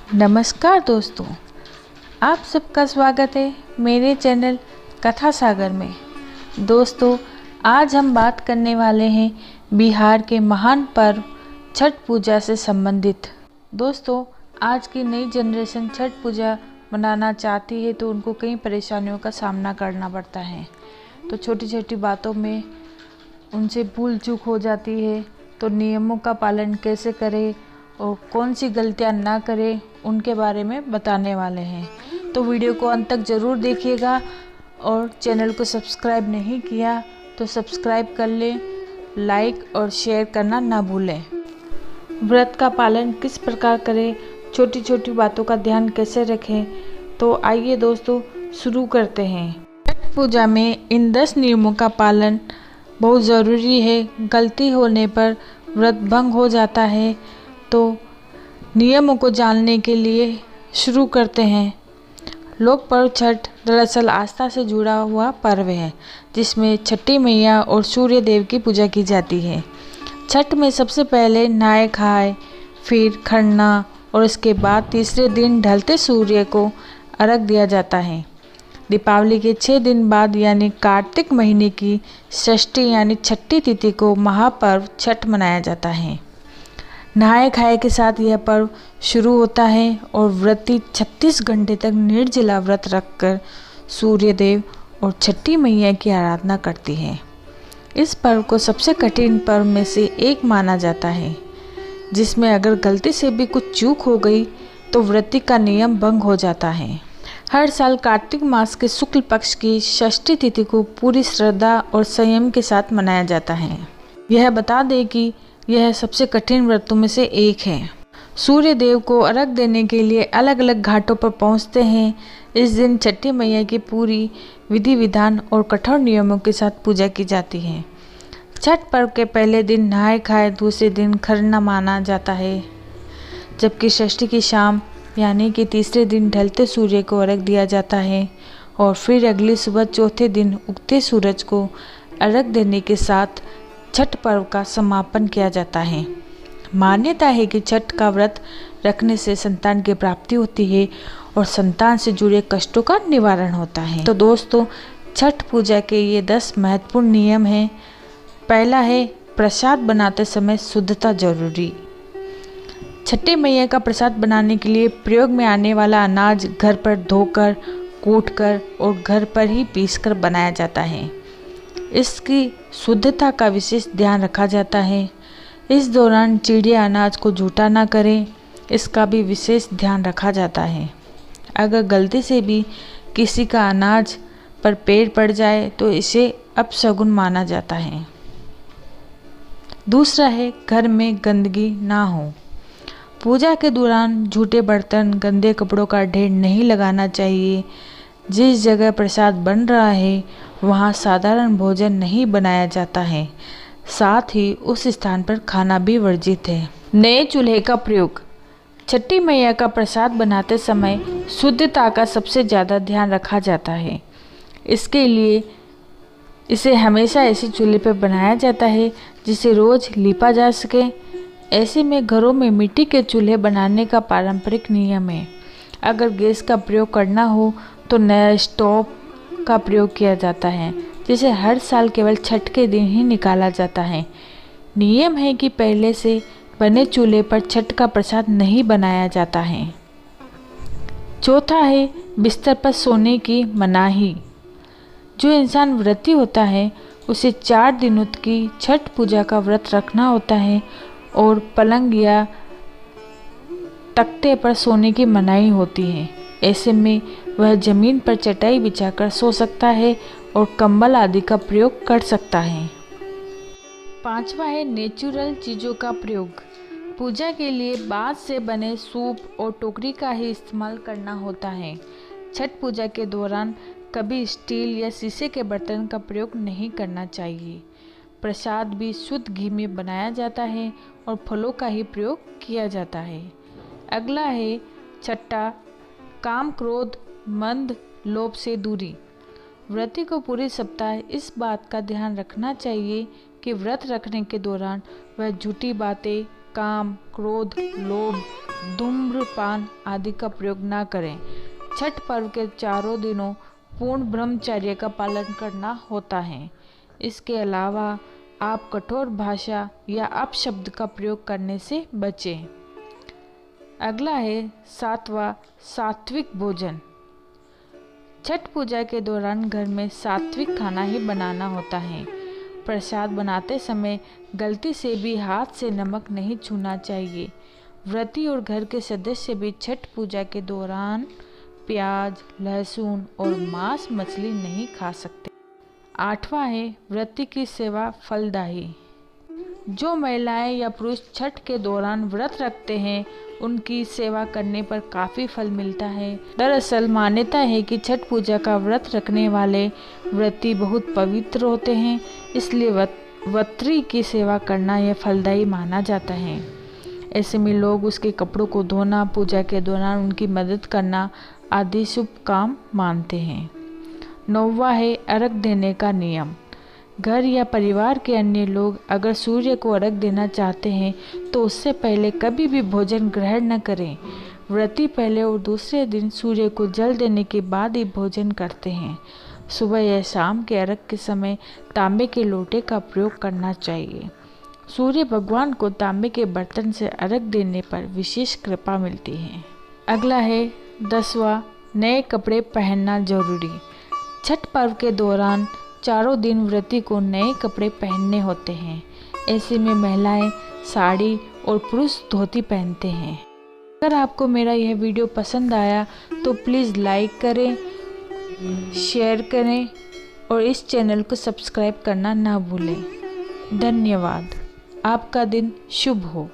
नमस्कार दोस्तों, आप सबका स्वागत है मेरे चैनल कथा सागर में। दोस्तों, आज हम बात करने वाले हैं बिहार के महान पर्व छठ पूजा से संबंधित। दोस्तों, आज की नई जनरेशन छठ पूजा मनाना चाहती है तो उनको कई परेशानियों का सामना करना पड़ता है। तो छोटी छोटी बातों में उनसे भूल चूक हो जाती है, तो नियमों का पालन कैसे करें और कौन सी गलतियां ना करें उनके बारे में बताने वाले हैं। तो वीडियो को अंत तक ज़रूर देखिएगा और चैनल को सब्सक्राइब नहीं किया तो सब्सक्राइब कर लें, लाइक और शेयर करना ना भूलें। व्रत का पालन किस प्रकार करें, छोटी छोटी बातों का ध्यान कैसे रखें, तो आइए दोस्तों शुरू करते हैं। छठ पूजा में इन 10 नियमों का पालन बहुत ज़रूरी है। गलती होने पर व्रत भंग हो जाता है। तो नियमों को जानने के लिए शुरू करते हैं। लोक पर्व छठ दरअसल आस्था से जुड़ा हुआ पर्व है, जिसमें छठी मैया और सूर्य देव की पूजा की जाती है। छठ में सबसे पहले नहाए खाए, फिर खरना और उसके बाद तीसरे दिन ढलते सूर्य को अर्घ दिया जाता है। दीपावली के 6 दिन बाद यानी कार्तिक महीने की षष्ठी यानी छठी तिथि को महापर्व छठ मनाया जाता है। नहाए खाए के साथ यह पर्व शुरू होता है और व्रती 36 घंटे तक निर्जला व्रत रखकर सूर्य देव और छठी मैया की आराधना करती है। इस पर्व को सबसे कठिन पर्व में से एक माना जाता है, जिसमें अगर गलती से भी कुछ चूक हो गई तो व्रती का नियम भंग हो जाता है। हर साल कार्तिक मास के शुक्ल पक्ष की षष्ठी तिथि को पूरी श्रद्धा और संयम के साथ मनाया जाता है। यह बता दें कि यह सबसे कठिन व्रतों में से एक है। सूर्य देव को अर्घ देने के लिए अलग अलग घाटों पर पहुंचते हैं। इस दिन छठी मैया की पूरी विधि विधान और कठोर नियमों के साथ पूजा की जाती है। छठ पर्व के पहले दिन नहाए खाए, दूसरे दिन खरना माना जाता है, जबकि षष्ठी की शाम यानी कि तीसरे दिन ढलते सूर्य को अर्घ दिया जाता है और फिर अगली सुबह चौथे दिन उगते सूरज को अर्घ देने के साथ छठ पर्व का समापन किया जाता है। मान्यता है कि छठ का व्रत रखने से संतान की प्राप्ति होती है और संतान से जुड़े कष्टों का निवारण होता है। तो दोस्तों, छठ पूजा के ये 10 महत्वपूर्ण नियम हैं। पहला है प्रसाद बनाते समय शुद्धता जरूरी। छठी मैया का प्रसाद बनाने के लिए प्रयोग में आने वाला अनाज घर पर धोकर, कूटकर और घर पर ही पीसकर बनाया जाता है। इसकी शुद्धता का विशेष ध्यान रखा जाता है। इस दौरान चिड़िया अनाज को जूठा ना करें, इसका भी विशेष ध्यान रखा जाता है। अगर गलती से भी किसी का अनाज पर पैर पड़ जाए तो इसे अपशगुन माना जाता है। दूसरा है घर में गंदगी ना हो। पूजा के दौरान झूठे बर्तन, गंदे कपड़ों का ढेर नहीं लगाना चाहिए। जिस जगह प्रसाद बन रहा है वहाँ साधारण भोजन नहीं बनाया जाता है, साथ ही उस स्थान पर खाना भी वर्जित है। नए चूल्हे का प्रयोग। छठी मैया का प्रसाद बनाते समय शुद्धता का सबसे ज़्यादा ध्यान रखा जाता है। इसके लिए इसे हमेशा ऐसे चूल्हे पर बनाया जाता है जिसे रोज़ लीपा जा सके। ऐसे में घरों में मिट्टी के चूल्हे बनाने का पारंपरिक नियम है। अगर गैस का प्रयोग करना हो तो नया स्टोव का प्रयोग किया जाता है, जिसे हर साल केवल छठ के दिन ही निकाला जाता है। नियम है कि पहले से बने चूल्हे पर छठ का प्रसाद नहीं बनाया जाता है। चौथा है बिस्तर पर सोने की मनाही। जो इंसान व्रती होता है उसे 4 दिनों की छठ पूजा का व्रत रखना होता है और पलंग या तख्ते पर सोने की मनाही होती है। ऐसे में वह जमीन पर चटाई बिछाकर सो सकता है और कंबल आदि का प्रयोग कर सकता है। पांचवा है नेचुरल चीज़ों का प्रयोग। पूजा के लिए बांस से बने सूप और टोकरी का ही इस्तेमाल करना होता है। छठ पूजा के दौरान कभी स्टील या शीशे के बर्तन का प्रयोग नहीं करना चाहिए। प्रसाद भी शुद्ध घी में बनाया जाता है और फलों का ही प्रयोग किया जाता है। अगला है छठा काम, क्रोध, मंद, लोभ से दूरी। व्रती को पूरे सप्ताह इस बात का ध्यान रखना चाहिए कि व्रत रखने के दौरान वह झूठी बातें, काम, क्रोध, लोभ, धूम्र धूम्रपान आदि का प्रयोग ना करें। छठ पर्व के चारों दिनों पूर्ण ब्रह्मचर्य का पालन करना होता है। इसके अलावा आप कठोर भाषा या अपशब्द का प्रयोग करने से बचें। अगला है 7वां सात्विक भोजन। छठ पूजा के दौरान घर में सात्विक खाना ही बनाना होता है। प्रसाद बनाते समय गलती से भी हाथ से नमक नहीं छूना चाहिए। व्रती और घर के सदस्य भी छठ पूजा के दौरान प्याज, लहसुन और मांस मछली नहीं खा सकते। 8वां है व्रती की सेवा फलदायी। जो महिलाएं या पुरुष छठ के दौरान व्रत रखते हैं उनकी सेवा करने पर काफ़ी फल मिलता है। दरअसल मान्यता है कि छठ पूजा का व्रत रखने वाले व्रती बहुत पवित्र होते हैं, इसलिए व्रती की सेवा करना यह फलदायी माना जाता है। ऐसे में लोग उसके कपड़ों को धोना, पूजा के दौरान उनकी मदद करना आदि शुभ काम मानते हैं। 9वां है अर्घ देने का नियम। घर या परिवार के अन्य लोग अगर सूर्य को अर्घ देना चाहते हैं तो उससे पहले कभी भी भोजन ग्रहण न करें। व्रती पहले और दूसरे दिन सूर्य को जल देने के बाद ही भोजन करते हैं। सुबह या शाम के अर्घ के समय तांबे के लोटे का प्रयोग करना चाहिए। सूर्य भगवान को तांबे के बर्तन से अर्घ देने पर विशेष कृपा मिलती है। अगला है 10वां नए कपड़े पहनना जरूरी। छठ पर्व के दौरान चारों दिन व्रती को नए कपड़े पहनने होते हैं। ऐसे में महिलाएं साड़ी और पुरुष धोती पहनते हैं। अगर आपको मेरा यह वीडियो पसंद आया तो प्लीज़ लाइक करें, शेयर करें और इस चैनल को सब्सक्राइब करना ना भूलें। धन्यवाद। आपका दिन शुभ हो।